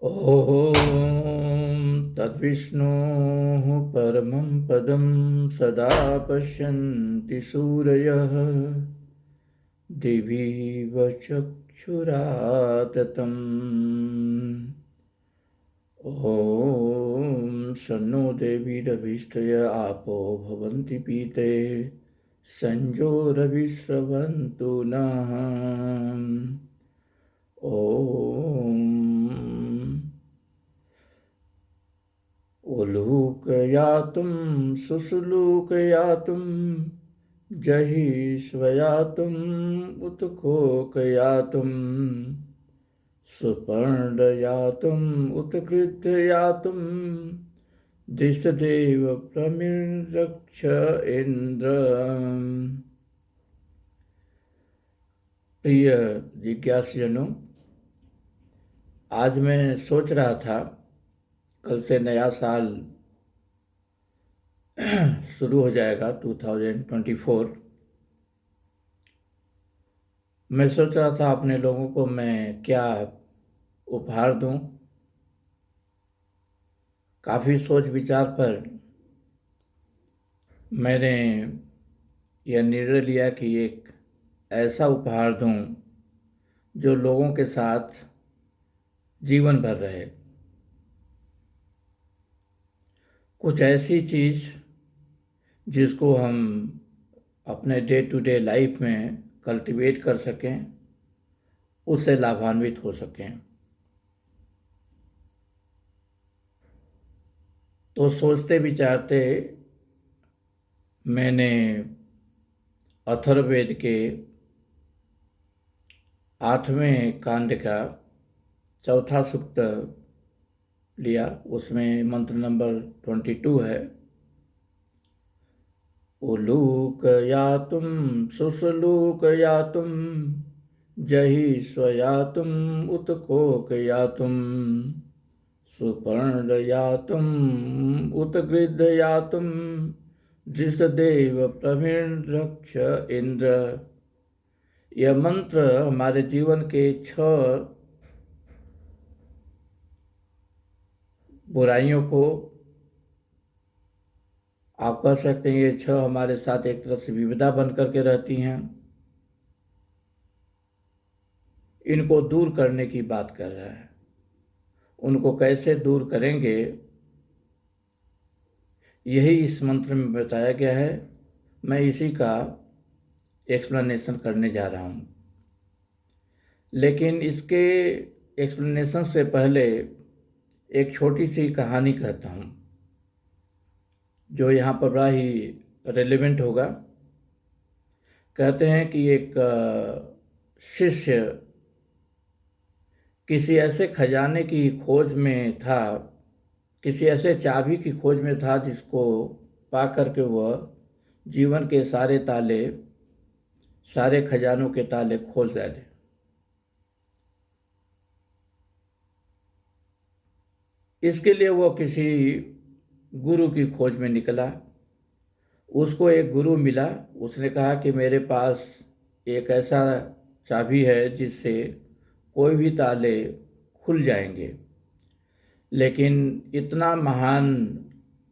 ॐ तद्विष्णोः परमं पदं सदा पश्यन्ति सूरयः दिवीव चक्षुराततम्। ॐ शन्नो देवीरभीष्टय आपो भवन्ति पीते संजोरविश्रवन्तु नः। ॐ उलूकयातुं सुसुलूकयातुं जहिष्वयातुम् उत्कोकयातुं सुपर्णयातुम् उत्कृतयातुं दिशदेव प्रमिरक्ष इन्द्र। प्रिय जिज्ञासुजनों, आज मैं सोच रहा था कल से नया साल शुरू हो जाएगा 2024। मैं सोच रहा था अपने लोगों को मैं क्या उपहार दूं। काफ़ी सोच विचार पर मैंने यह निर्णय लिया कि एक ऐसा उपहार दूं जो लोगों के साथ जीवन भर रहे। कुछ ऐसी चीज़ जिसको हम अपने डे टू डे लाइफ में कल्टीवेट कर सकें, उससे लाभान्वित हो सकें। तो सोचते विचारते मैंने अथर्ववेद के 8वें कांड का चौथा सूक्त लिया। उसमें मंत्र नंबर 22 है, उलूकयातुं सुसुलूकयातुं जहिष्वयातुम् उत्कोकयातुं सुपर्णयातुम् उत्गृह्ययातुं दृषदेव प्रमिरक्ष इंद्र। यह मंत्र हमारे जीवन के 6 बुराइयों को, आप कह सकते हैं, ये 6 हमारे साथ एक तरह से विविधा बन करके रहती हैं, इनको दूर करने की बात कर रहा है। उनको कैसे दूर करेंगे, यही इस मंत्र में बताया गया है। मैं इसी का एक्सप्लेनेशन करने जा रहा हूँ। लेकिन इसके एक्सप्लेनेशन से पहले एक छोटी सी कहानी कहता हूँ जो यहाँ पर बड़ा ही रेलेवेंट होगा। कहते हैं कि एक शिष्य किसी ऐसे खजाने की खोज में था, किसी ऐसे चाबी की खोज में था जिसको पा करके वह जीवन के सारे ताले, सारे खजानों के ताले खोल डाले। इसके लिए वो किसी गुरु की खोज में निकला। उसको एक गुरु मिला। उसने कहा कि मेरे पास एक ऐसा चाबी है जिससे कोई भी ताले खुल जाएंगे, लेकिन इतना महान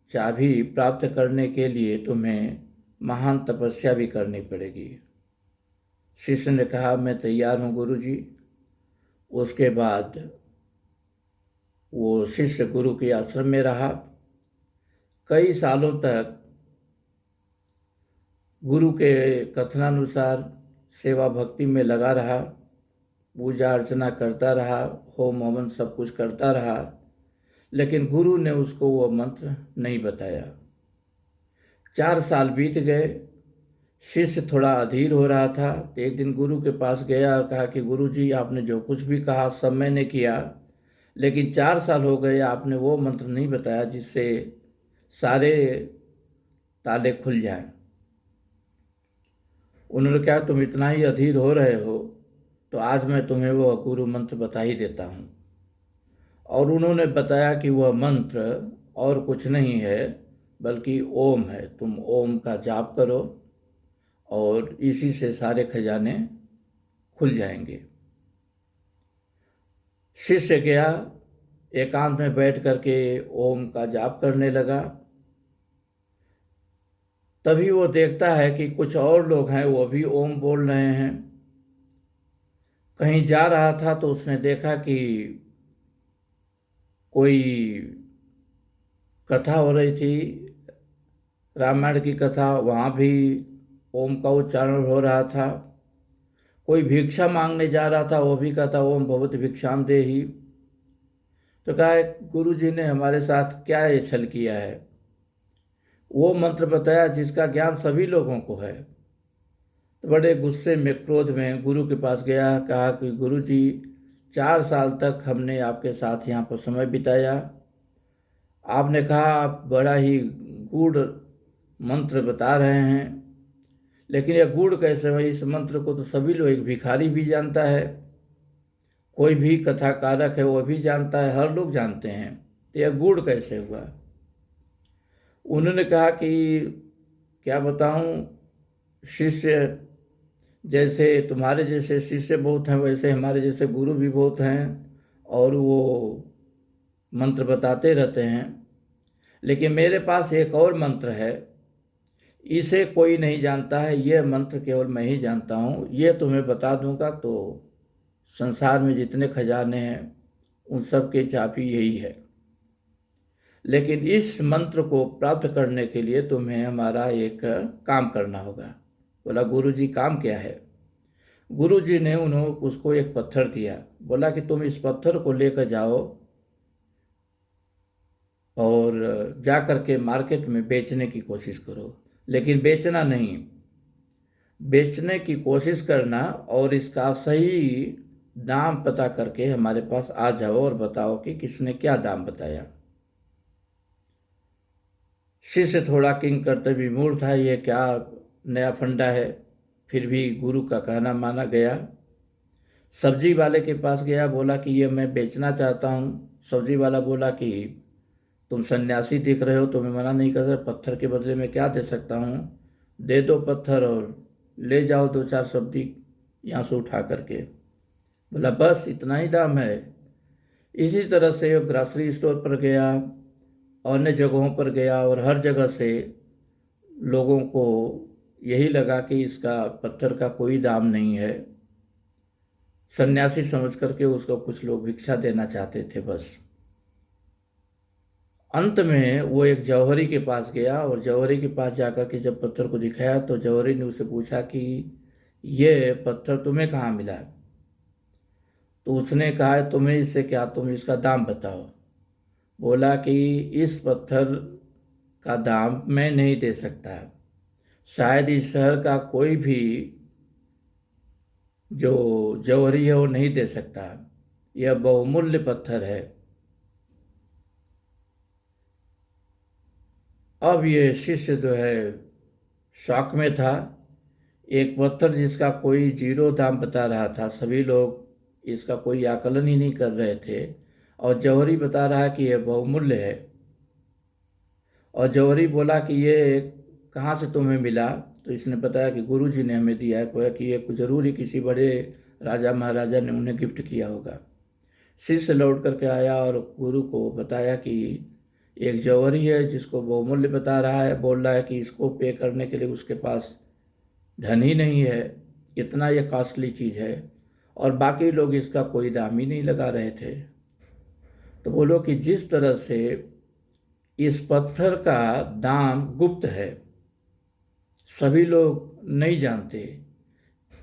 चाबी प्राप्त करने के लिए तुम्हें महान तपस्या भी करनी पड़ेगी। शिष्य ने कहा, मैं तैयार हूँ गुरुजी। उसके बाद वो शिष्य गुरु के आश्रम में रहा। कई सालों तक गुरु के कथनानुसार सेवा भक्ति में लगा रहा, पूजा अर्चना करता रहा, होम हवन सब कुछ करता रहा, लेकिन गुरु ने उसको वो मंत्र नहीं बताया। 4 साल बीत गए। शिष्य थोड़ा अधीर हो रहा था। एक दिन गुरु के पास गया और कहा कि गुरुजी, आपने जो कुछ भी कहा सब मैंने किया, लेकिन 4 साल हो गए, आपने वो मंत्र नहीं बताया जिससे सारे ताले खुल जाएं। उन्होंने कहा, तुम इतना ही अधीर हो रहे हो तो आज मैं तुम्हें वो गुरु मंत्र बता ही देता हूँ। और उन्होंने बताया कि वह मंत्र और कुछ नहीं है बल्कि ओम है। तुम ओम का जाप करो और इसी से सारे खजाने खुल जाएंगे। शिष्य गया, एकांत में बैठ करके ओम का जाप करने लगा। तभी वो देखता है कि कुछ और लोग हैं, वो भी ओम बोल रहे हैं। कहीं जा रहा था तो उसने देखा कि कोई कथा हो रही थी, रामायण की कथा, वहाँ भी ओम का उच्चारण हो रहा था। कोई भिक्षा मांगने जा रहा था, वो भी कहता ओम भवत भिक्षाम देहि। तो कहा गुरु जी ने हमारे साथ क्या ये छल किया है। वो मंत्र बताया जिसका ज्ञान सभी लोगों को है। तो बड़े गुस्से में, क्रोध में गुरु के पास गया, कहा कि गुरु जी 4 साल तक हमने आपके साथ यहाँ पर समय बिताया। आपने कहा आप बड़ा ही गूढ़ मंत्र बता रहे हैं, लेकिन यह गूढ़ कैसे है? इस मंत्र को तो सभी लोग, एक भिखारी भी जानता है, कोई भी कथाकारक है वो भी जानता है, हर लोग जानते हैं, तो यह गूढ़ कैसे हुआ? उन्होंने कहा कि क्या बताऊं, शिष्य जैसे तुम्हारे जैसे शिष्य बहुत हैं, वैसे हमारे जैसे गुरु भी बहुत हैं, और वो मंत्र बताते रहते हैं। लेकिन मेरे पास एक और मंत्र है, इसे कोई नहीं जानता है, यह मंत्र केवल मैं ही जानता हूँ। ये तुम्हें बता दूंगा तो संसार में जितने खजाने हैं उन सब की चाबी यही है। लेकिन इस मंत्र को प्राप्त करने के लिए तुम्हें हमारा एक काम करना होगा। बोला गुरु जी काम क्या है? गुरु जी ने उसको एक पत्थर दिया, बोला कि तुम इस पत्थर को लेकर जाओ और जा कर के मार्केट में बेचने की कोशिश करो, लेकिन बेचना नहीं, बेचने की कोशिश करना, और इसका सही दाम पता करके हमारे पास आ जाओ और बताओ कि किसने क्या दाम बताया। शिष्य थोड़ा किंग करते विमूढ़ था, ये क्या नया फंडा है, फिर भी गुरु का कहना माना गया। सब्जी वाले के पास गया, बोला कि ये मैं बेचना चाहता हूँ। सब्जी वाला बोला कि तुम सन्यासी दिख रहे हो, तुम्हें मना नहीं कर सकता, पत्थर के बदले में क्या दे सकता हूँ, दे दो पत्थर और ले जाओ 2-4 सब्जी यहाँ से उठा करके। बोला बस इतना ही दाम है? इसी तरह से वो ग्रॉसरी स्टोर पर गया, अन्य जगहों पर गया, और हर जगह से लोगों को यही लगा कि इसका पत्थर का कोई दाम नहीं है। सन्यासी समझ करके उसको कुछ लोग भिक्षा देना चाहते थे बस। अंत में वो एक जौहरी के पास गया, और जौहरी के पास जाकर के जब पत्थर को दिखाया तो जौहरी ने उससे पूछा कि ये पत्थर तुम्हें कहाँ मिला? तो उसने कहा तुम्हें इससे क्या, तुम इसका दाम बताओ। बोला कि इस पत्थर का दाम मैं नहीं दे सकता, शायद इस शहर का कोई भी जो जौहरी है वो नहीं दे सकता, यह बहुमूल्य पत्थर है। अब ये शिष्य जो है शौक में था, एक पत्थर जिसका कोई 0 दाम बता रहा था, सभी लोग इसका कोई आकलन ही नहीं कर रहे थे, और जौहरी बता रहा है कि यह बहुमूल्य है। और जौहरी बोला कि ये कहाँ से तुम्हें मिला? तो इसने बताया कि गुरुजी ने हमें दिया है, कोई कि ये जरूर ही किसी बड़े राजा महाराजा ने उन्हें गिफ्ट किया होगा। शिष्य लौट करके आया और गुरु को बताया कि एक जौहरी है जिसको बहुमूल्य बता रहा है, बोल रहा है कि इसको पे करने के लिए उसके पास धन ही नहीं है, इतना ये कॉस्टली चीज़ है, और बाकी लोग इसका कोई दाम ही नहीं लगा रहे थे। तो बोलो कि जिस तरह से इस पत्थर का दाम गुप्त है, सभी लोग नहीं जानते,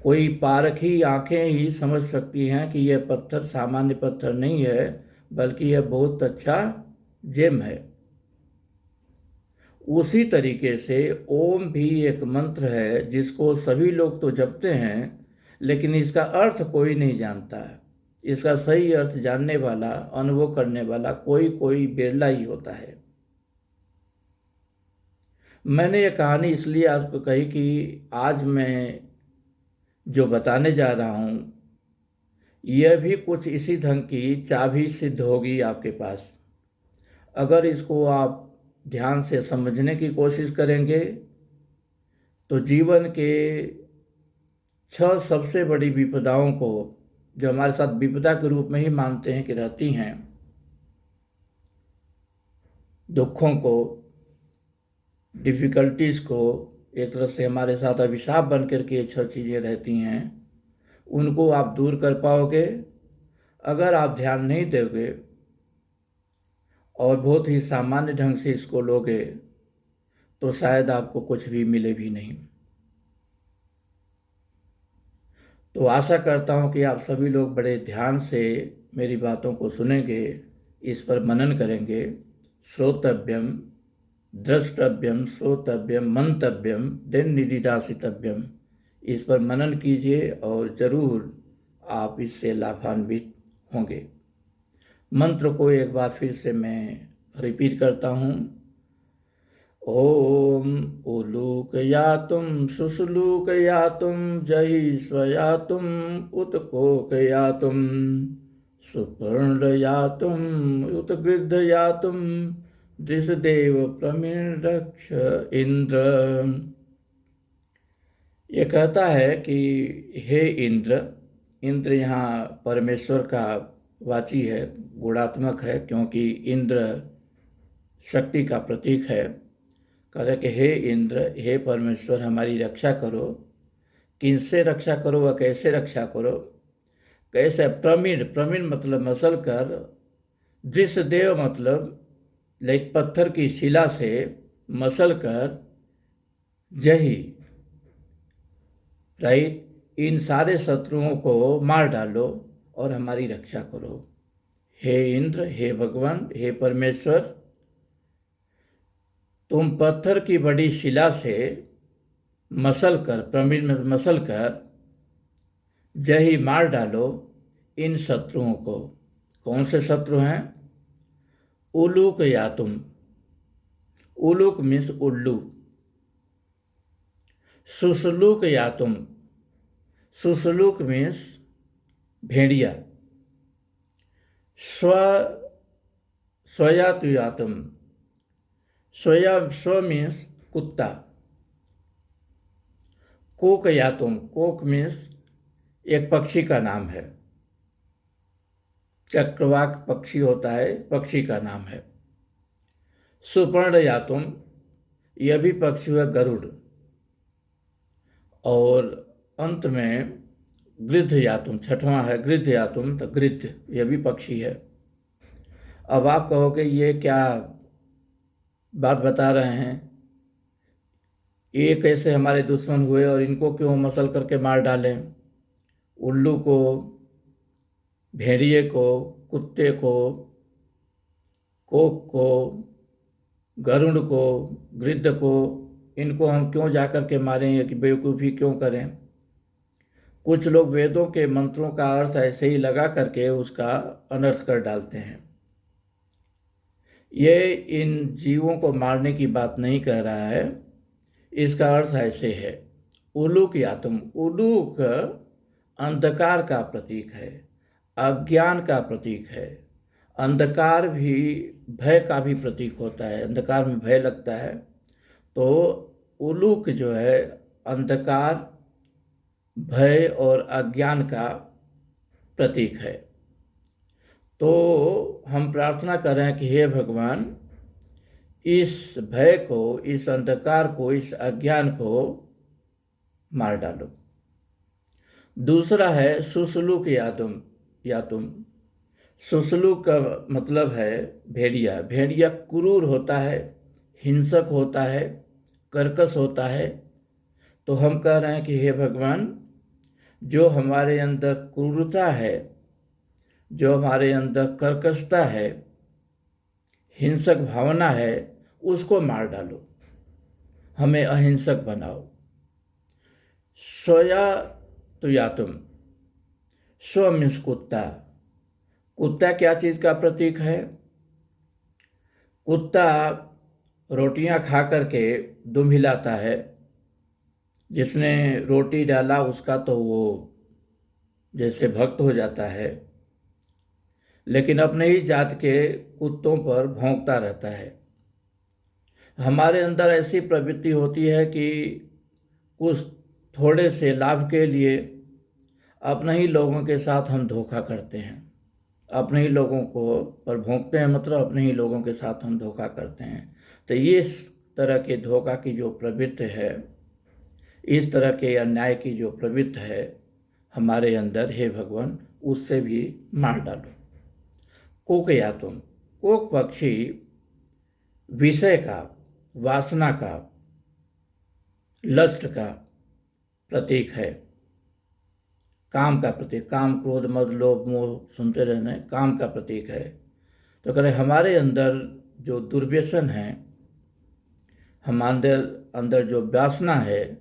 कोई पारखी आंखें ही समझ सकती हैं कि यह पत्थर सामान्य पत्थर नहीं है, बल्कि यह बहुत अच्छा जेम है। उसी तरीके से ओम भी एक मंत्र है जिसको सभी लोग तो जपते हैं, लेकिन इसका अर्थ कोई नहीं जानता है। इसका सही अर्थ जानने वाला, अनुभव करने वाला कोई कोई बिरला ही होता है। मैंने ये कहानी इसलिए आपको कही कि आज मैं जो बताने जा रहा हूँ यह भी कुछ इसी ढंग की चाबी सिद्ध होगी आपके पास। अगर इसको आप ध्यान से समझने की कोशिश करेंगे तो जीवन के 6 सबसे बड़ी विपदाओं को, जो हमारे साथ विपदा के रूप में ही मानते हैं कि रहती हैं, दुखों को, डिफ़िकल्टीज़ को, एक तरह से हमारे साथ अभिशाप बन कर के ये सब चीज़ें रहती हैं, उनको आप दूर कर पाओगे अगर आप ध्यान नहीं दोगे और बहुत ही सामान्य ढंग से इसको लोगे तो शायद आपको कुछ भी मिले भी नहीं। तो आशा करता हूँ कि आप सभी लोग बड़े ध्यान से मेरी बातों को सुनेंगे, इस पर मनन करेंगे। श्रोतव्यम द्रष्टव्यम श्रोतव्यम मंतव्यम देन निदिदासितव्यम, इस पर मनन कीजिए और ज़रूर आप इससे लाभान्वित होंगे। मंत्र को एक बार फिर से मैं रिपीट करता हूँ। ओम उलूकयातुम शुश्लूकयातुम जहि स्वयातुम उत्कोकयातुम सुपर्णयातुम उत्गृद्धयातुम दृशदेव प्रमीण रक्ष इंद्र। ये कहता है कि हे इंद्र, इंद्र यहाँ परमेश्वर का वाची है, गुणात्मक है, क्योंकि इंद्र शक्ति का प्रतीक है। कहते कि हे इंद्र, हे परमेश्वर, हमारी रक्षा करो। किनसे रक्षा करो व कैसे रक्षा करो? कैसे? प्रमीण, प्रमीण मतलब मसल कर, दृश्यदेव मतलब लाइक पत्थर की शिला से मसल कर, जही राइट, इन सारे शत्रुओं को मार डालो और हमारी रक्षा करो। हे इंद्र, हे भगवान, हे परमेश्वर, तुम पत्थर की बड़ी शिला से मसल कर, प्रमीण में मसल कर, जही मार डालो इन शत्रुओं को। कौन से शत्रु हैं? उलूक यातुम, उलूक मीन्स उल्लू। सुसलूक यातुम, सुसलूक मीन्स भेड़िया। स्वयातु यातुम, स्व मीन्स कुत्ता। कोक यातुम, कोक मीन्स एक पक्षी का नाम है, चक्रवाक पक्षी होता है, पक्षी का नाम है। सुपर्ण यातुम, यह भी पक्षी है, गरुड़। और अंत में गृध्ध यातुम, छठवां है गृध्ध यातुम, तो गृध्ध यह भी पक्षी है। अब आप कहोगे ये क्या बात बता रहे हैं, ये कैसे हमारे दुश्मन हुए और इनको क्यों मसल करके मार डालें? उल्लू को, भेड़िए को, कुत्ते को, कोक को, गरुड़ को, गृध्ध को, इनको हम क्यों जाकर के मारें, या कि बेवकूफ़ी क्यों करें? कुछ लोग वेदों के मंत्रों का अर्थ ऐसे ही लगा करके उसका अनर्थ कर डालते हैं। ये इन जीवों को मारने की बात नहीं कह रहा है, इसका अर्थ ऐसे है। उलूक यातुम, उलूक अंधकार का प्रतीक है, अज्ञान का प्रतीक है। अंधकार भी भय का भी प्रतीक होता है, अंधकार में भय लगता है। तो उलूक जो है अंधकार, भय और अज्ञान का प्रतीक है। तो हम प्रार्थना करें कि हे भगवान, इस भय को, इस अंधकार को, इस अज्ञान को मार डालो। दूसरा है सुसलूक यातुम, यातुम। सुसलूक का मतलब है भेड़िया। भेड़िया क्रूर होता है, हिंसक होता है, कर्कश होता है। तो हम कह रहे हैं कि हे भगवान, जो हमारे अंदर क्रूरता है, जो हमारे अंदर कर्कशता है, हिंसक भावना है, उसको मार डालो, हमें अहिंसक बनाओ। स्वया तो यातुम, स्व मीन्स कुत्ता। कुत्ता क्या चीज़ का प्रतीक है? कुत्ता रोटियां खा करके दुम हिलाता है, जिसने रोटी डाला उसका तो वो जैसे भक्त हो जाता है, लेकिन अपने ही जात के कुत्तों पर भौंकता रहता है। हमारे अंदर ऐसी प्रवृत्ति होती है कि कुछ थोड़े से लाभ के लिए अपने ही लोगों के साथ हम धोखा करते हैं। अपने ही लोगों को पर भोंकते हैं, मतलब अपने ही लोगों के साथ हम धोखा करते हैं। तो ये इस तरह के धोखा की जो प्रवृत्ति है, इस तरह के अन्याय की जो प्रवृत्ति है हमारे अंदर, हे भगवान उससे भी मार डालो। कोक या तुम, कोक पक्षी विषय का, वासना का, लस्ट का प्रतीक है, काम का प्रतीक, काम क्रोध मद लोभ मोह सुनते रहना काम का प्रतीक है। तो कह रहे हमारे अंदर जो दुर्व्यसन है, हमारे अंदर जो वासना है,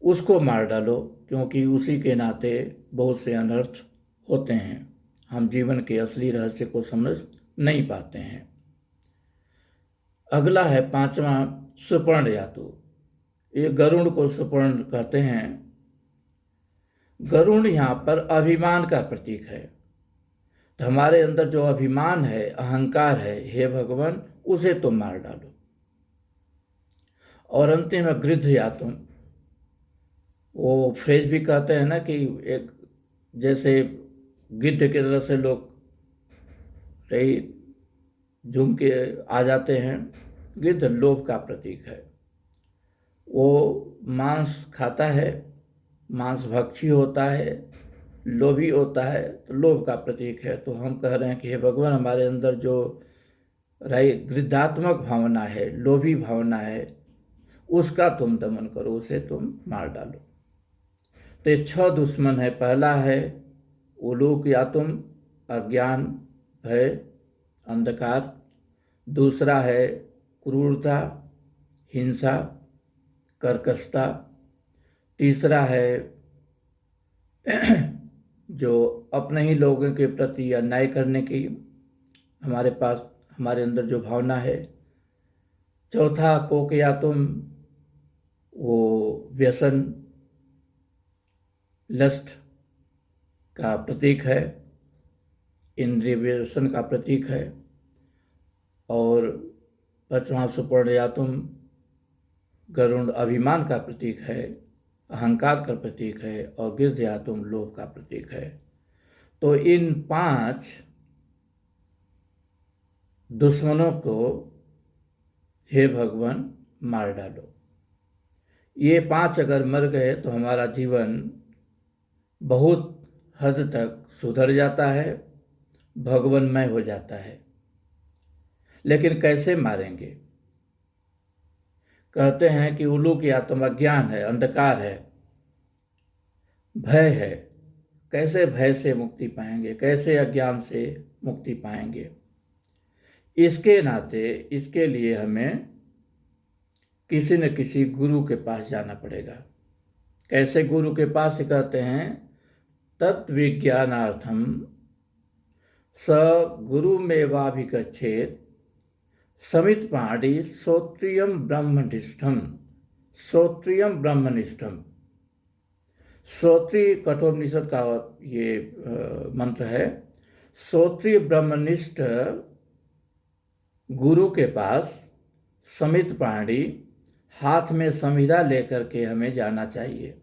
उसको मार डालो, क्योंकि उसी के नाते बहुत से अनर्थ होते हैं, हम जीवन के असली रहस्य को समझ नहीं पाते हैं। अगला है 5वां, सुपर्ण यातु। ये गरुड़ को सुपर्ण कहते हैं। गरुड़ यहाँ पर अभिमान का प्रतीक है। तो हमारे अंदर जो अभिमान है, अहंकार है, हे भगवान उसे तुम मार डालो। और अंतिम है गृध्र यातुम। वो फ्रेज भी कहते हैं ना कि एक जैसे गिद्ध की तरह से लोग रही झूम के आ जाते हैं। गिद्ध लोभ का प्रतीक है, वो मांस खाता है, मांस भक्षी होता है, लोभी होता है, तो लोभ का प्रतीक है। तो हम कह रहे हैं कि हे भगवान हमारे अंदर जो रही गिद्धात्मक भावना है, लोभी भावना है, उसका तुम दमन करो, उसे तुम मार डालो। तो ये 6 दुश्मन है। पहला है उलूक या तुम, अज्ञान, भय, अंधकार। दूसरा है क्रूरता, हिंसा, कर्कशता। तीसरा है जो अपने ही लोगों के प्रति अन्याय करने की हमारे अंदर जो भावना है। चौथा कोक या तुम, वो व्यसन, लस्ट का प्रतीक है, इंद्रिय व्यसन का प्रतीक है। और 5वां सुपर्ण या तुम, गरुड़ अभिमान का प्रतीक है, अहंकार का प्रतीक है। और गिद्ध या तुम लोभ का प्रतीक है। तो इन 5 दुश्मनों को हे भगवान मार डालो। ये 5 अगर मर गए तो हमारा जीवन बहुत हद तक सुधर जाता है, भगवानमय हो जाता है। लेकिन कैसे मारेंगे? कहते हैं कि उलूक या तुम, अज्ञान है, अंधकार है, भय है। कैसे भय से मुक्ति पाएंगे, कैसे अज्ञान से मुक्ति पाएंगे? इसके नाते इसके लिए हमें किसी न किसी गुरु के पास जाना पड़ेगा। कैसे गुरु के पास? कहते हैं तत्विज्ञानार्थम स गुरुमेवाभिगच्छेत् समित पाणी श्रोत्रियम ब्रह्मनिष्ठम। श्रोत्रियम ब्रह्मनिष्ठम, श्रोत्रिय कठोपनिषद का ये मंत्र है। श्रोत्रिय ब्रह्मनिष्ठ गुरु के पास समित पाणी, हाथ में संविधा लेकर के हमें जाना चाहिए।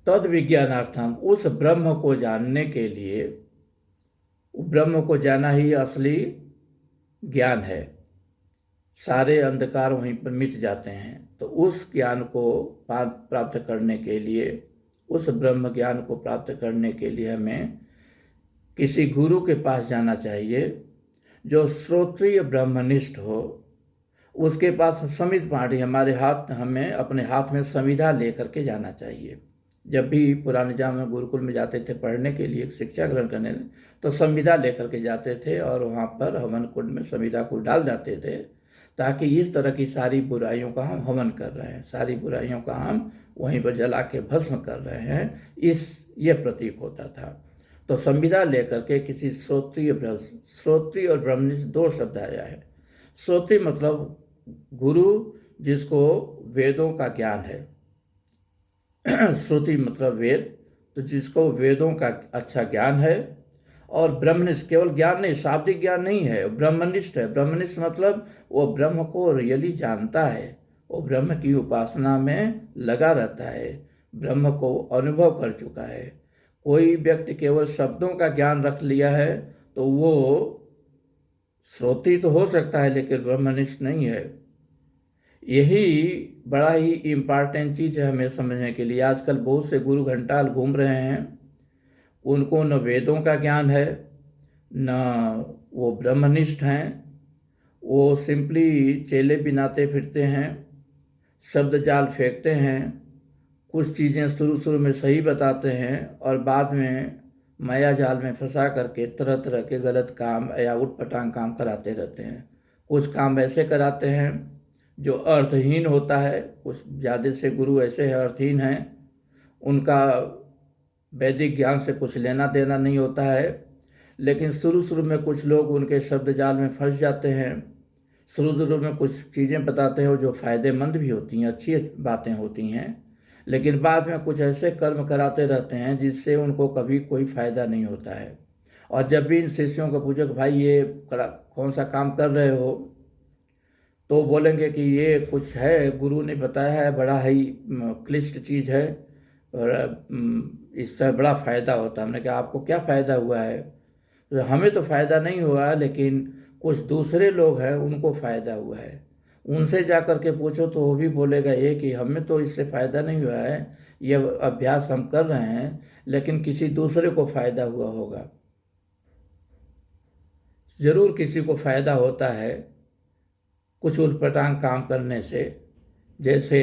तद विज्ञानार्थम, उस ब्रह्म को जानने के लिए, ब्रह्म को जाना ही असली ज्ञान है। सारे अंधकार वहीं पर मिट जाते हैं। तो उस ज्ञान को प्राप्त करने के लिए, उस ब्रह्म ज्ञान को प्राप्त करने के लिए हमें किसी गुरु के पास जाना चाहिए जो श्रोत्रिय ब्रह्मनिष्ठ हो। उसके पास समित पाणी, हमें अपने हाथ में संविधा लेकर के जाना चाहिए। जब भी पुराने जमाने में गुरुकुल में जाते थे पढ़ने के लिए, शिक्षा ग्रहण करने, तो संविधा लेकर के जाते थे और वहाँ पर हवन कुंड में संविधा को डाल जाते थे, ताकि इस तरह की सारी बुराइयों का हम हवन कर रहे हैं, सारी बुराइयों का हम वहीं पर जला के भस्म कर रहे हैं, ये प्रतीक होता था। तो संविधा लेकर के किसी श्रोत्रिय और ब्रह्मनिष्ठ 2 शब्द आया है। श्रोत्रिय मतलब गुरु जिसको वेदों का ज्ञान है। श्रुति मतलब वेद, तो जिसको वेदों का अच्छा ज्ञान है। और ब्रह्मनिष्ठ केवल ज्ञान नहीं, शाब्दिक ज्ञान नहीं है, ब्रह्मनिष्ठ है। ब्रह्मनिष्ठ मतलब वो ब्रह्म को रियली जानता है, वो ब्रह्म की उपासना में लगा रहता है, ब्रह्म को अनुभव कर चुका है। कोई व्यक्ति केवल शब्दों का ज्ञान रख लिया है तो वो श्रोत्री तो हो सकता है लेकिन ब्रह्मनिष्ठ नहीं है। यही बड़ा ही इम्पॉर्टेंट चीज़ है हमें समझने के लिए। आजकल बहुत से गुरु घंटाल घूम रहे हैं, उनको न वेदों का ज्ञान है, न वो ब्रह्मनिष्ठ हैं, वो सिंपली चेले बिनाते फिरते हैं, शब्द जाल फेंकते हैं, कुछ चीज़ें शुरू शुरू में सही बताते हैं और बाद में माया जाल में फंसा करके तरह तरह के गलत काम या उटपटांग काम कराते रहते हैं। कुछ काम ऐसे कराते हैं जो अर्थहीन होता है, कुछ ज़्यादा से गुरु ऐसे हैं अर्थहीन हैं, उनका वैदिक ज्ञान से कुछ लेना देना नहीं होता है, लेकिन शुरू शुरू में कुछ लोग उनके शब्द जाल में फंस जाते हैं। शुरू शुरू में कुछ चीज़ें बताते हैं जो फ़ायदेमंद भी होती हैं, अच्छी बातें होती हैं, लेकिन बाद में कुछ ऐसे कर्म कराते रहते हैं जिससे उनको कभी कोई फ़ायदा नहीं होता है। और जब भी इन शिष्यों को पूछो कि भाई ये कौन सा काम कर रहे हो, तो बोलेंगे कि ये कुछ है, गुरु ने बताया है, बड़ा ही क्लिष्ट चीज़ है और इससे बड़ा फ़ायदा होता है। हमने कहा आपको क्या फ़ायदा हुआ है? तो हमें तो फ़ायदा नहीं हुआ, लेकिन कुछ दूसरे लोग हैं उनको फ़ायदा हुआ है। उनसे जा कर के पूछो तो वो भी बोलेगा ये कि हमें तो इससे फ़ायदा नहीं हुआ है, ये अभ्यास हम कर रहे हैं, लेकिन किसी दूसरे को फ़ायदा हुआ होगा। ज़रूर किसी को फ़ायदा होता है कुछ उटपटांग काम करने से। जैसे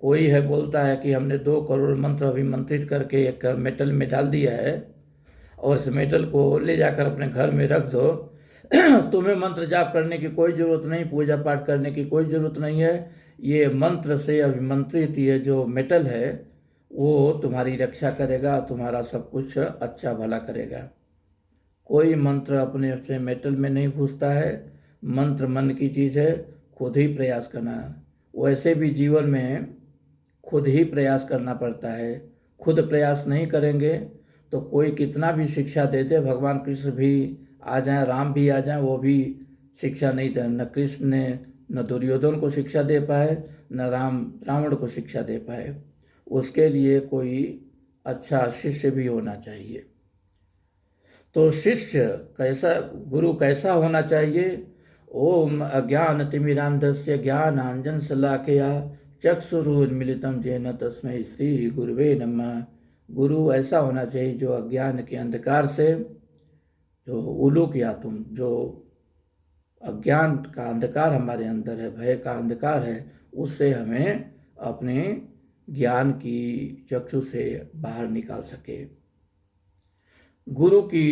कोई है बोलता है कि हमने 2 करोड़ मंत्र अभिमंत्रित करके एक मेटल में डाल दिया है और इस मेटल को ले जाकर अपने घर में रख दो, तुम्हें मंत्र जाप करने की कोई ज़रूरत नहीं, पूजा पाठ करने की कोई ज़रूरत नहीं है। ये मंत्र से अभिमंत्रित ये जो मेटल है वो तुम्हारी रक्षा करेगा, तुम्हारा सब कुछ अच्छा भला करेगा। कोई मंत्र अपने से मेटल में नहीं घुसता है। मंत्र मन की चीज़ है, खुद ही प्रयास करना है। वैसे भी जीवन में खुद ही प्रयास करना पड़ता है। खुद प्रयास नहीं करेंगे तो कोई कितना भी शिक्षा दे दे, भगवान कृष्ण भी आ जाएं, राम भी आ जाएं, वो भी शिक्षा नहीं दें। न कृष्ण ने न दुर्योधन को शिक्षा दे पाए, न रावण को शिक्षा दे पाए। उसके लिए कोई अच्छा शिष्य भी होना चाहिए। तो शिष्य कैसा, गुरु कैसा होना चाहिए? ओम अज्ञानतिमिरान्धस्य ज्ञानाञ्जनशलाकया चक्षुरुन्मीलितं येन तस्मै श्री गुरुवे नमः। गुरु ऐसा होना चाहिए जो अज्ञान के अंधकार से, जो उलूक या तुम, जो अज्ञान का अंधकार हमारे अंदर है, भय का अंधकार है, उससे हमें अपने ज्ञान की चक्षु से बाहर निकाल सके। गुरु की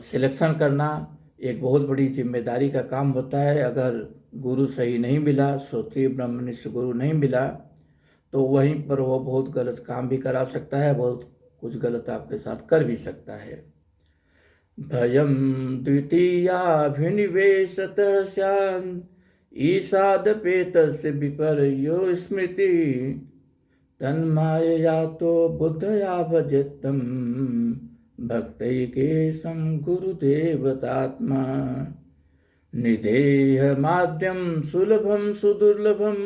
सिलेक्शन करना एक बहुत बड़ी जिम्मेदारी का काम होता है। अगर गुरु सही नहीं मिला, श्रोत्रिय ब्रह्मनिष्ठ गुरु नहीं मिला, तो वहीं पर वो बहुत गलत काम भी करा सकता है, बहुत कुछ गलत आपके साथ कर भी सकता है। भयं द्वितीयाभिनिवेशतः स्यान् ईषादपेतस्य विपर्यो स्मृति तन्मायया तो बुद्धया भजेत्तं भक्तैकेशं गुरुदेवतात्मा। निधेयमाद्यं सुलभं सुदुर्लभं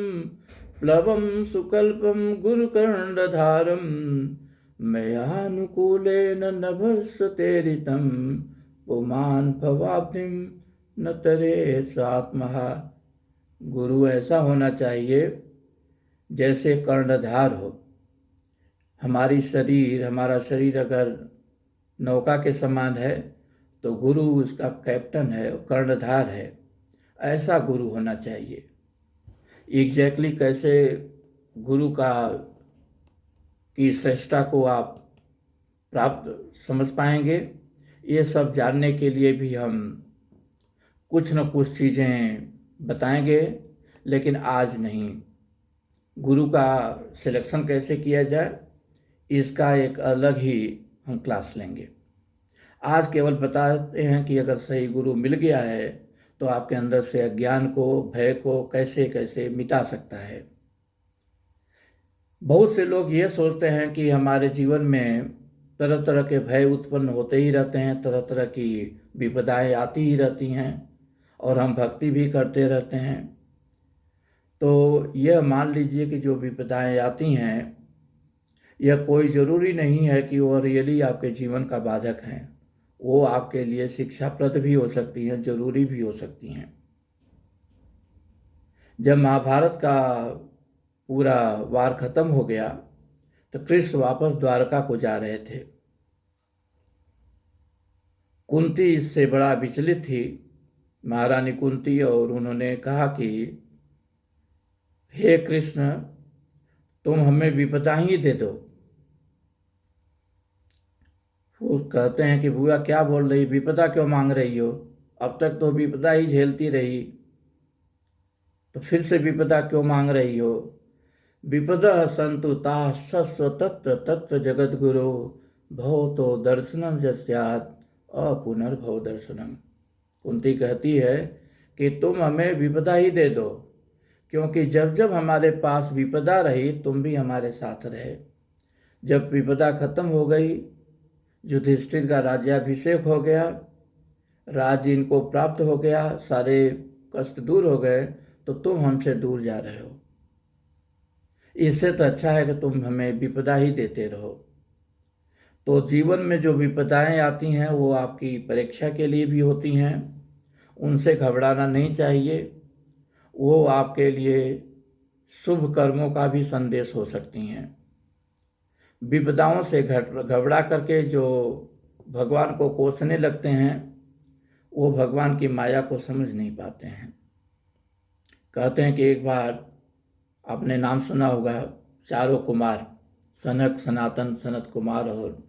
प्लवं सुकल्पं गुरुकर्णधारं मयानुकूलेन नभस्तेरितं पुमान् भवाब्धिं न तरेत् सात्मः। गुरु ऐसा होना चाहिए जैसे कर्णधार हो। हमारा शरीर अगर नौका के समान है तो गुरु उसका कैप्टन है, कर्णधार है। ऐसा गुरु होना चाहिए। एग्जैक्टली कैसे गुरु की श्रेष्ठता को आप प्राप्त समझ पाएंगे, ये सब जानने के लिए भी हम कुछ न कुछ चीज़ें बताएंगे, लेकिन आज नहीं। गुरु का सिलेक्शन कैसे किया जाए, इसका एक अलग ही हम क्लास लेंगे। आज केवल बताते हैं कि अगर सही गुरु मिल गया है तो आपके अंदर से अज्ञान को, भय को कैसे कैसे मिटा सकता है। बहुत से लोग ये सोचते हैं कि हमारे जीवन में तरह तरह के भय उत्पन्न होते ही रहते हैं, तरह तरह की विपदाएं आती ही रहती हैं और हम भक्ति भी करते रहते हैं। तो यह मान लीजिए कि जो विपदाएं आती हैं यह कोई ज़रूरी नहीं है कि वो रियली आपके जीवन का बाधक हैं। वो आपके लिए शिक्षाप्रद भी हो सकती हैं, जरूरी भी हो सकती हैं। जब महाभारत का पूरा वार खत्म हो गया तो कृष्ण वापस द्वारका को जा रहे थे। कुंती इससे बड़ा विचलित थी, महारानी कुंती, और उन्होंने कहा कि हे कृष्ण, तुम हमें विपदा ही दे दो। वो कहते हैं कि बुआ क्या बोल रही, विपदा क्यों मांग रही हो? अब तक तो विपदा ही झेलती रही, तो फिर से विपदा क्यों मांग रही हो? विपदा संतु ता सस्व तत्र तत्र जगत गुरु भव तो दर्शनम जस्यात् अपुनर्भव दर्शनम। कुंती कहती है कि तुम हमें विपदा ही दे दो, क्योंकि जब जब हमारे पास विपदा रही तुम भी हमारे साथ रहे। जब विपदा खत्म हो गई, युधिष्ठिर का राज्याभिषेक हो गया, राज्य इनको प्राप्त हो गया, सारे कष्ट दूर हो गए, तो तुम हमसे दूर जा रहे हो। इससे तो अच्छा है कि तुम हमें विपदा ही देते रहो। तो जीवन में जो विपदाएं आती हैं वो आपकी परीक्षा के लिए भी होती हैं, उनसे घबराना नहीं चाहिए। वो आपके लिए शुभ कर्मों का भी संदेश हो सकती हैं। विपदाओं से घबरा करके जो भगवान को कोसने लगते हैं वो भगवान की माया को समझ नहीं पाते हैं। कहते हैं कि एक बार आपने नाम सुना होगा, चारों कुमार, सनक, सनातन, सनत कुमार और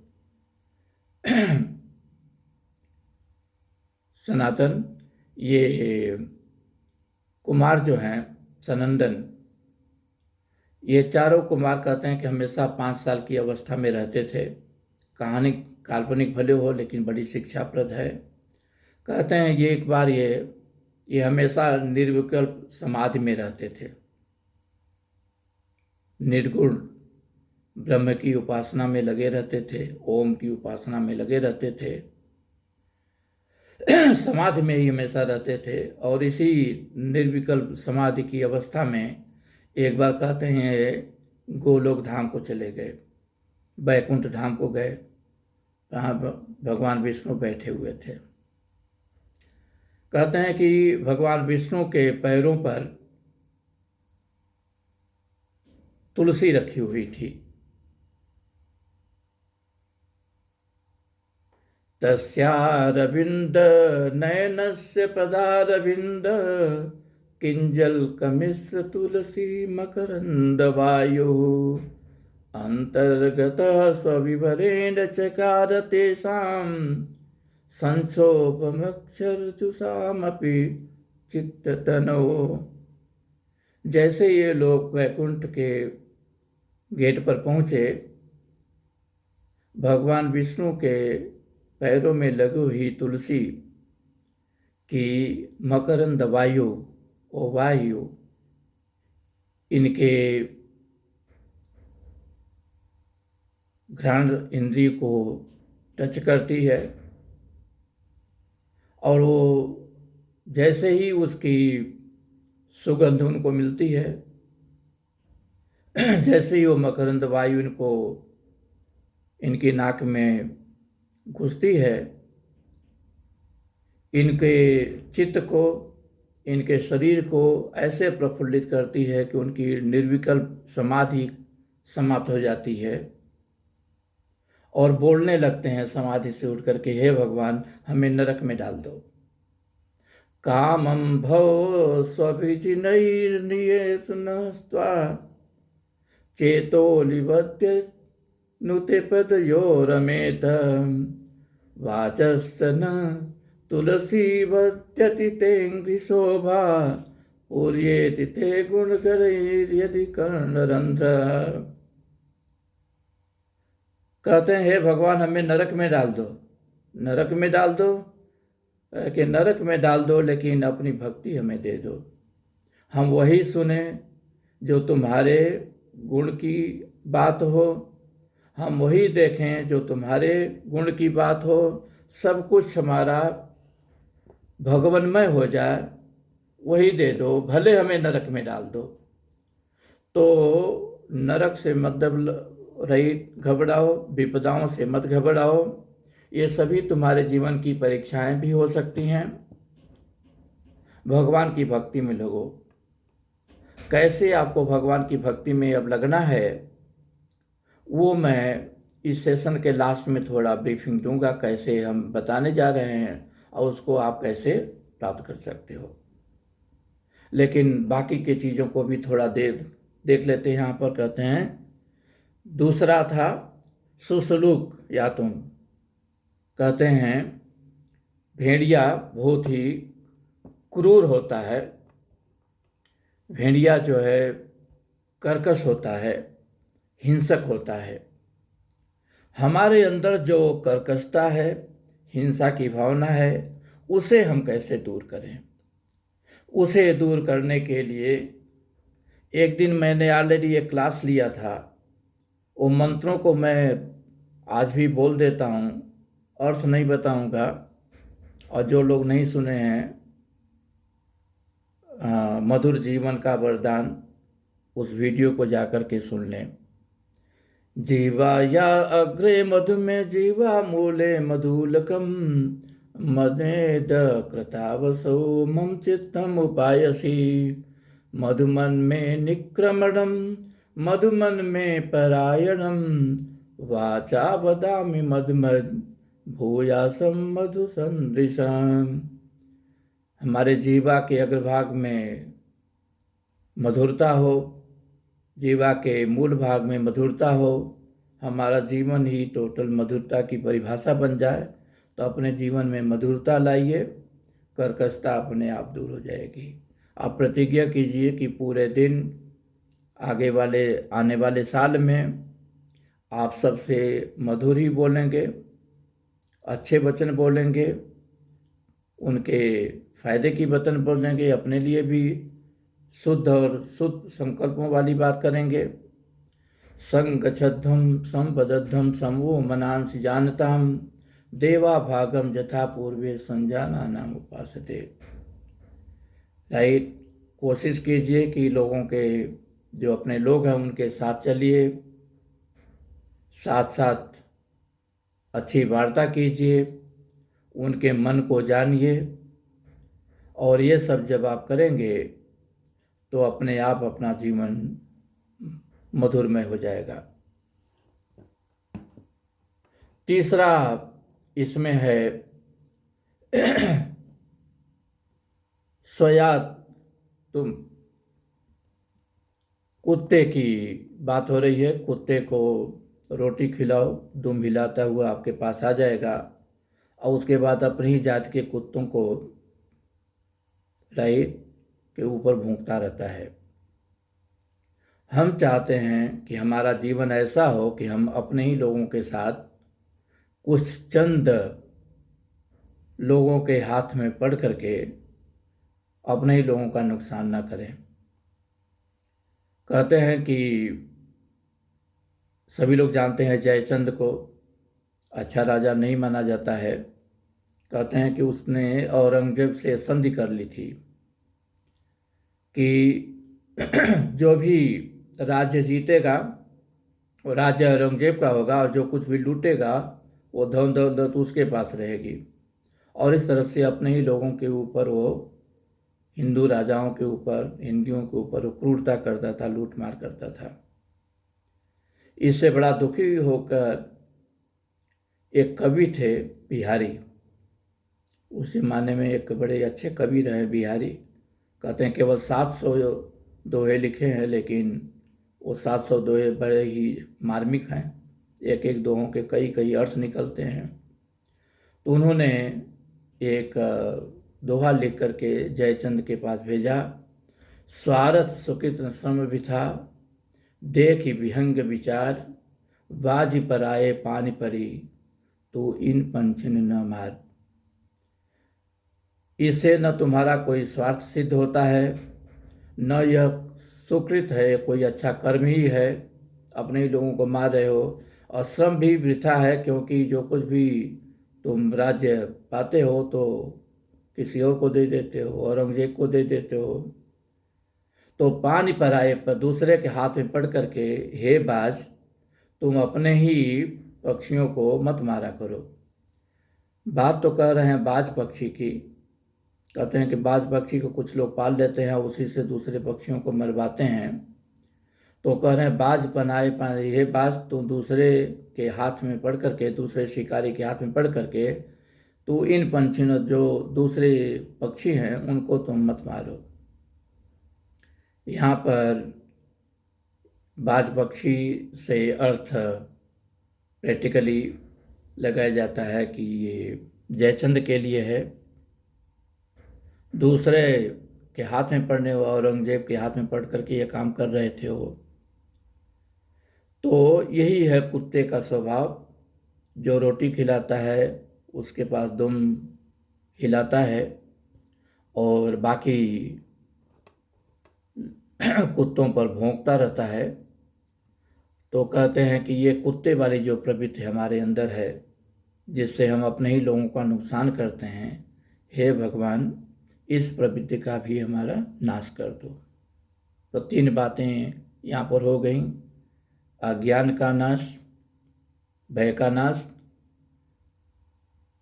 सनातन, ये कुमार जो हैं सनंदन, ये चारों कुमार कहते हैं कि हमेशा 5 साल की अवस्था में रहते थे। कहानी काल्पनिक भले हो लेकिन बड़ी शिक्षाप्रद है। कहते हैं ये एक बार ये हमेशा निर्विकल्प समाधि में रहते थे, निर्गुण ब्रह्म की उपासना में लगे रहते थे, ओम की उपासना में लगे रहते थे, समाधि में ही हमेशा रहते थे। और इसी निर्विकल्प समाधि की अवस्था में एक बार कहते हैं गोलोक धाम को चले गए, बैकुंठ धाम को गए, वहाँ भगवान विष्णु बैठे हुए थे। कहते हैं कि भगवान विष्णु के पैरों पर तुलसी रखी हुई थी। तस्यारविंद नयनस्य पदारविंद किंजल्कमिश्र तुलसी मकरंद वायु अंतर्गतः स्वविवरेण चकार तेषां संक्षोभमक्षरजुषामपि चित्ततनो। जैसे ये लोग वैकुंठ के गेट पर पहुँचे, भगवान विष्णु के पैरों में लगी हुई तुलसी की मकरंद वायु, वो वायु इनके घ्राण इंद्रिय को टच करती है, और वो जैसे ही उसकी सुगंध उनको मिलती है, जैसे ही वो मकरंद वायु इनकी नाक में घुसती है, इनके चित्त को, इनके शरीर को ऐसे प्रफुल्लित करती है कि उनकी निर्विकल्प समाधि समाप्त हो जाती है और बोलने लगते हैं समाधि से उठ करके, हे भगवान हमें नरक में डाल दो। कामं भव स्वभिचिनैर्नियेषु नस्त्वा चेतो निबध्य नुते पदयोरमेत वाचश्च न तुलसी बध्यति तेऽङ्घ्रि शोभा पूर्येति ते गुणकरैर्यदि कर्णरन्ध्र। कहते हैं हे भगवान हमें नरक में डाल दो, नरक में डाल दो, कि नरक में डाल दो लेकिन अपनी भक्ति हमें दे दो। हम वही सुने जो तुम्हारे गुण की बात हो, हम वही देखें जो तुम्हारे गुण की बात हो, सब कुछ हमारा भगवन्मय हो जाए, वही दे दो, भले हमें नरक में डाल दो। तो नरक से मतलब रहित घबराओ, विपदाओं से मत घबराओ। ये सभी तुम्हारे जीवन की परीक्षाएं भी हो सकती हैं। भगवान की भक्ति में लगो। कैसे आपको भगवान की भक्ति में अब लगना है, वो मैं इस सेशन के लास्ट में थोड़ा ब्रीफिंग दूंगा, कैसे हम बताने जा रहे हैं और उसको आप कैसे प्राप्त कर सकते हो। लेकिन बाकी के चीज़ों को भी थोड़ा देख लेते हैं। यहाँ पर कहते हैं दूसरा था सुसलूक या तुम। कहते हैं भेड़िया बहुत ही क्रूर होता है, भेड़िया जो है कर्कश होता है, हिंसक होता है। हमारे अंदर जो कर्कशता है, हिंसा की भावना है, उसे हम कैसे दूर करें। उसे दूर करने के लिए एक दिन मैंने ऑलरेडी एक क्लास लिया था। वो मंत्रों को मैं आज भी बोल देता हूँ, अर्थ नहीं बताऊँगा। और जो लोग नहीं सुने हैं मधुर जीवन का वरदान, उस वीडियो को जाकर के सुन लें। जीवाया अग्रे मधु में जीवा मूले मधुलकम मदेद कृतावसो मम चित्तम उपायसी मधुमन में निक्रमणम मधुमन में परायणम वाचा वदामि मधुमद भूयासम मधु संदृशम। हमारे जीवा के अग्रभाग में मधुरता हो, जीवा के मूल भाग में मधुरता हो, हमारा जीवन ही टोटल मधुरता की परिभाषा बन जाए, तो अपने जीवन में मधुरता लाइए, कर्कशता अपने आप दूर हो जाएगी। आप प्रतिज्ञा कीजिए कि पूरे दिन आने वाले साल में आप सबसे मधुर ही बोलेंगे, अच्छे वचन बोलेंगे, उनके फायदे की वचन बोलेंगे, अपने लिए भी शुद्ध और शुद्ध संकल्पों वाली बात करेंगे। संगच्छध्वम संपदध्वम समो मनांसि जानताम देवा भागम जथा पूर्वे संजाना नाम उपासते। राइट, कोशिश कीजिए कि लोगों के जो अपने लोग हैं उनके साथ चलिए, साथ साथ अच्छी वार्ता कीजिए, उनके मन को जानिए। और ये सब जब आप करेंगे तो अपने आप अपना जीवन मधुरमय हो जाएगा। तीसरा इसमें है स्वया तुम। कुत्ते की बात हो रही है। कुत्ते को रोटी खिलाओ, दुम हिलाता हुआ आपके पास आ जाएगा और उसके बाद अपनी ही जात के कुत्तों को राइट के ऊपर भौंकता रहता है। हम चाहते हैं कि हमारा जीवन ऐसा हो कि हम अपने ही लोगों के साथ कुछ चंद लोगों के हाथ में पड़ करके अपने ही लोगों का नुकसान ना करें। कहते हैं कि सभी लोग जानते हैं जयचंद को अच्छा राजा नहीं माना जाता है। कहते हैं कि उसने औरंगजेब से संधि कर ली थी कि जो भी राज्य जीतेगा वो राज्य औरंगजेब का होगा और जो कुछ भी लूटेगा वो धन दौलत उसके पास रहेगी। और इस तरह से अपने ही लोगों के ऊपर वो हिंदू राजाओं के ऊपर, हिंदुओं के ऊपर वो क्रूरता करता था, लूट मार करता था। इससे बड़ा दुखी होकर एक कवि थे बिहारी, उस जमाने में एक बड़े अच्छे कवि रहे बिहारी। कहते हैं केवल 700 दोहे लिखे हैं, लेकिन वो 700 दोहे बड़े ही मार्मिक हैं। एक एक दोहों के कई कई अर्थ निकलते हैं। तो उन्होंने एक दोहा लिख करके जयचंद के पास भेजा। स्वार्थ सुकृत श्रम विथा देख विहंग विचार बाज पर आए पानी परी तो इन पंचन न मार। इससे न तुम्हारा कोई स्वार्थ सिद्ध होता है, न यह सुकृत है, कोई अच्छा कर्म ही है, अपने ही लोगों को मार रहे हो। और श्रम भी वृथा है, क्योंकि जो कुछ भी तुम राज्य पाते हो तो किसी और को दे देते हो, औरंगजेब को दे देते हो। तो पानी पर आए पर दूसरे के हाथ में पड़ करके हे बाज तुम अपने ही पक्षियों को मत मारा करो। बात तो कर रहे हैं बाज पक्षी की। कहते हैं कि बाज पक्षी को कुछ लोग पाल लेते हैं, उसी से दूसरे पक्षियों को मरवाते हैं। तो कह रहे हैं बाज पनाए पाए, ये बाज तो दूसरे के हाथ में पड़ करके, दूसरे शिकारी के हाथ में पड़ करके तो इन पंछियों जो दूसरे पक्षी हैं उनको तुम मत मारो। यहाँ पर बाज पक्षी से अर्थ प्रैक्टिकली लगाया जाता है कि ये जयचंद के लिए है। दूसरे के हाथ में पड़ने, औरंगजेब के हाथ में पड़ करके ये काम कर रहे थे वो। तो यही है कुत्ते का स्वभाव, जो रोटी खिलाता है उसके पास दुम हिलाता है और बाकी कुत्तों पर भौंकता रहता है। तो कहते हैं कि ये कुत्ते वाली जो प्रवृत्ति हमारे अंदर है, जिससे हम अपने ही लोगों का नुकसान करते हैं, हे भगवान इस प्रवृत्ति का भी हमारा नाश कर दो। तो 3 बातें यहाँ पर हो गई। अज्ञान का नाश, भय का नाश,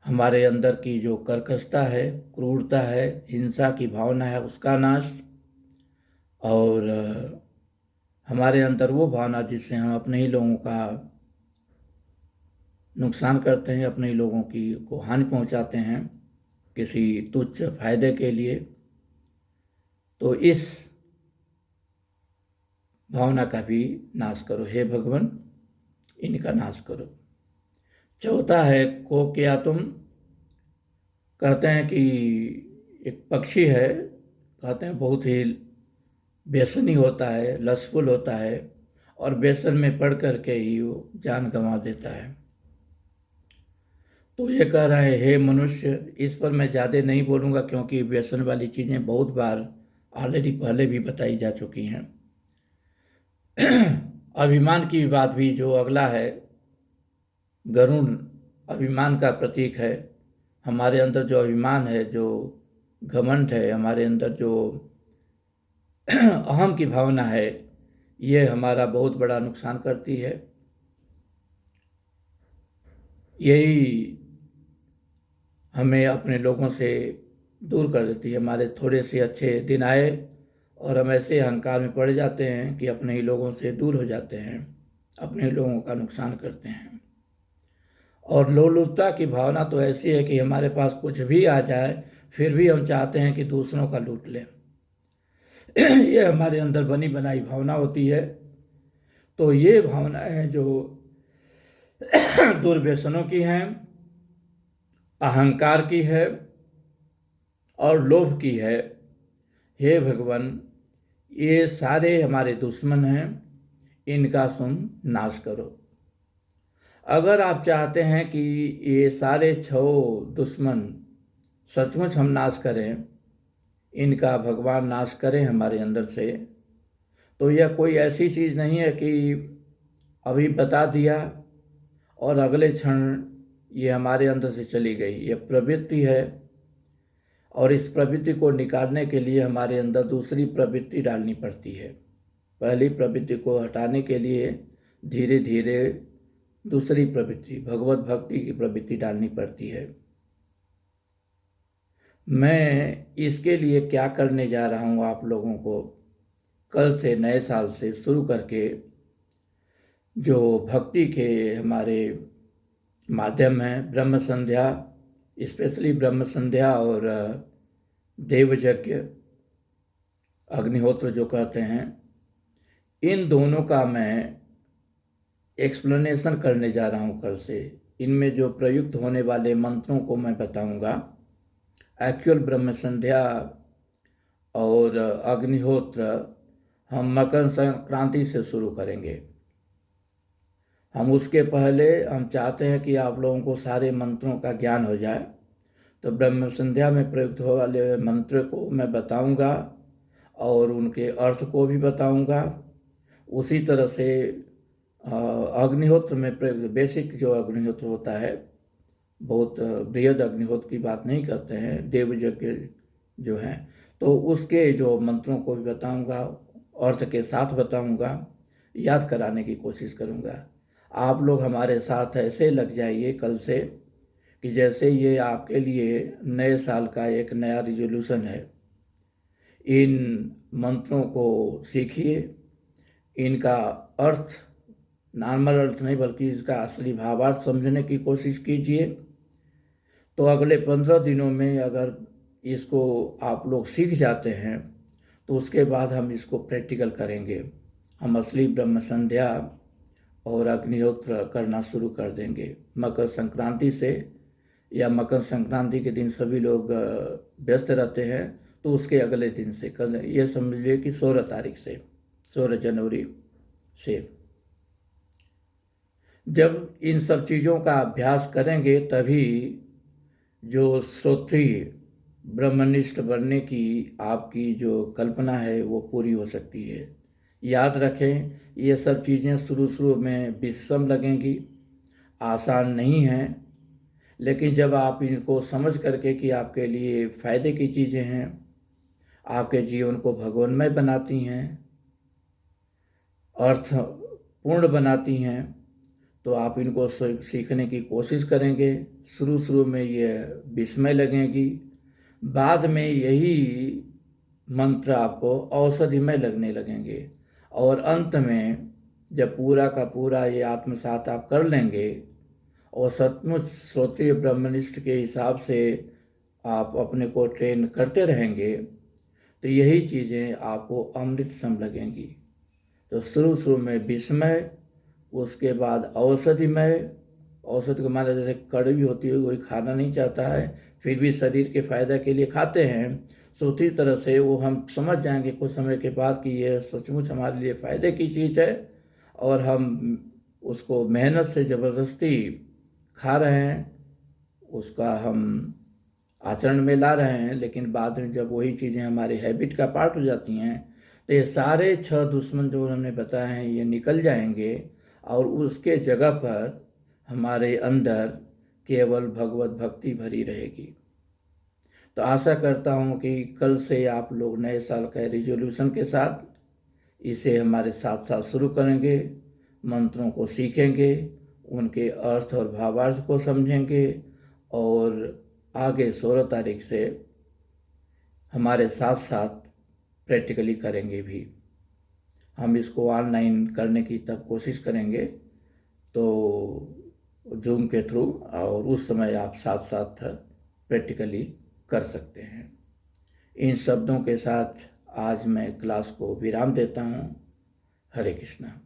हमारे अंदर की जो कर्कशता है, क्रूरता है, हिंसा की भावना है, उसका नाश, और हमारे अंदर वो भावना जिससे हम अपने ही लोगों का नुकसान करते हैं, अपने ही लोगों की को हानि पहुंचाते हैं किसी तुच्छ फायदे के लिए। तो इस भावना का भी नाश करो हे भगवान, इनका नाश करो। चौथा है को क्या तुम। कहते हैं कि एक पक्षी है, कहते हैं बहुत ही व्यसनी होता है, लसफुल होता है और व्यसन में पड़ करके ही वो जान गंवा देता है। तो ये कह रहा है हे मनुष्य, इस पर मैं ज़्यादा नहीं बोलूँगा क्योंकि व्यसन वाली चीज़ें बहुत बार ऑलरेडी पहले भी बताई जा चुकी हैं। अभिमान की बात भी जो अगला है, गरुड़ अभिमान का प्रतीक है। हमारे अंदर जो अभिमान है, जो घमंड है, हमारे अंदर जो अहम की भावना है, ये हमारा बहुत बड़ा नुकसान करती है। यही हमें अपने लोगों से दूर कर देती है। हमारे थोड़े से अच्छे दिन आए और हम ऐसे अहंकार में पड़ जाते हैं कि अपने ही लोगों से दूर हो जाते हैं, अपने लोगों का नुकसान करते हैं। और लोलुपता की भावना तो ऐसी है कि हमारे पास कुछ भी आ जाए फिर भी हम चाहते हैं कि दूसरों का लूट लें। ये हमारे अंदर बनी बनाई भावना होती है। तो ये भावनाएं जो दुर्व्यसनों की हैं, अहंकार की है और लोभ की है, हे भगवान ये सारे हमारे दुश्मन हैं, इनका तुम नाश करो। अगर आप चाहते हैं कि ये सारे 6 दुश्मन सचमुच हम नाश करें, इनका भगवान नाश करें हमारे अंदर से, तो यह कोई ऐसी चीज़ नहीं है कि अभी बता दिया और अगले क्षण ये हमारे अंदर से चली गई। यह प्रवृत्ति है और इस प्रवृत्ति को निकालने के लिए हमारे अंदर दूसरी प्रवृत्ति डालनी पड़ती है। पहली प्रवृत्ति को हटाने के लिए धीरे धीरे दूसरी प्रवृत्ति, भगवत भक्ति की प्रवृत्ति डालनी पड़ती है। मैं इसके लिए क्या करने जा रहा हूँ, आप लोगों को कल से नए साल से शुरू करके जो भक्ति के हमारे माध्यम हैं, ब्रह्म संध्या, स्पेशली ब्रह्म संध्या और देव यज्ञ, अग्निहोत्र जो कहते हैं, इन दोनों का मैं एक्सप्लेनेशन करने जा रहा हूँ कल से। इनमें जो प्रयुक्त होने वाले मंत्रों को मैं बताऊँगा। एक्चुअल ब्रह्म संध्या और अग्निहोत्र हम मकर संक्रांति से शुरू करेंगे। हम उसके पहले हम चाहते हैं कि आप लोगों को सारे मंत्रों का ज्ञान हो जाए। तो ब्रह्म संध्या में प्रयुक्त होने वाले मंत्र को मैं बताऊंगा और उनके अर्थ को भी बताऊंगा। उसी तरह से अग्निहोत्र में प्रयुक्त बेसिक जो अग्निहोत्र होता है, बहुत बृहद अग्निहोत्र की बात नहीं करते हैं, देव यज्ञ जो हैं, तो उसके जो मंत्रों को भी बताऊंगा, अर्थ के साथ बताऊंगा, याद कराने की कोशिश करूंगा। आप लोग हमारे साथ ऐसे लग जाइए कल से कि जैसे ये आपके लिए नए साल का एक नया रिजोल्यूशन है। इन मंत्रों को सीखिए, इनका अर्थ, नॉर्मल अर्थ नहीं बल्कि इसका असली भावार्थ समझने की कोशिश कीजिए। तो अगले 15 दिनों में अगर इसको आप लोग सीख जाते हैं तो उसके बाद हम इसको प्रैक्टिकल करेंगे। हम असली ब्रह्म संध्या और अग्निहोत्र करना शुरू कर देंगे मकर संक्रांति से, या मकर संक्रांति के दिन सभी लोग व्यस्त रहते हैं तो उसके अगले दिन से, कल ये समझिए कि 16 तारीख से, 16 जनवरी से। जब इन सब चीज़ों का अभ्यास करेंगे तभी जो श्रोत्रिय ब्रह्मनिष्ठ बनने की आपकी जो कल्पना है वो पूरी हो सकती है। याद रखें, ये सब चीज़ें शुरू शुरू में विषम लगेंगी, आसान नहीं हैं, लेकिन जब आप इनको समझ करके कि आपके लिए फ़ायदे की चीज़ें हैं, आपके जीवन को भगवानमय बनाती हैं, अर्थ पूर्ण बनाती हैं, तो आप इनको सीखने की कोशिश करेंगे। शुरू शुरू में ये विस्मय लगेगी, बाद में यही मंत्र आपको औषधिमय लगने लगेंगे, और अंत में जब पूरा का पूरा ये आत्मसात आप कर लेंगे और सचमुच श्रोत्रिय ब्रह्मनिष्ठ के हिसाब से आप अपने को ट्रेन करते रहेंगे तो यही चीज़ें आपको अमृत सम लगेंगी। तो शुरू शुरू में विस्मय, उसके बाद औषधिमय। औषधि को माना जैसे कड़वी होती है, कोई खाना नहीं चाहता है फिर भी शरीर के फायदे के लिए खाते हैं, सो उसी तरह से वो हम समझ जाएंगे कुछ समय के बाद कि ये सचमुच हमारे लिए फ़ायदे की चीज़ है, और हम उसको मेहनत से ज़बरदस्ती खा रहे हैं, उसका हम आचरण में ला रहे हैं। लेकिन बाद में जब वही चीज़ें हमारी हैबिट का पार्ट हो जाती हैं तो ये सारे 6 दुश्मन जो उन्होंने बताए हैं ये निकल जाएंगे, और उसके जगह पर हमारे अंदर केवल भगवत भक्ति भरी रहेगी। तो आशा करता हूँ कि कल से आप लोग नए साल का रिजोल्यूशन के साथ इसे हमारे साथ साथ शुरू करेंगे, मंत्रों को सीखेंगे, उनके अर्थ और भावार्थ को समझेंगे, और आगे 16 तारीख से हमारे साथ साथ प्रैक्टिकली करेंगे भी। हम इसको ऑनलाइन करने की तब कोशिश करेंगे, तो जूम के थ्रू, और उस समय आप साथ साथ प्रैक्टिकली कर सकते हैं। इन शब्दों के साथ आज मैं क्लास को विराम देता हूँ। हरे कृष्णा।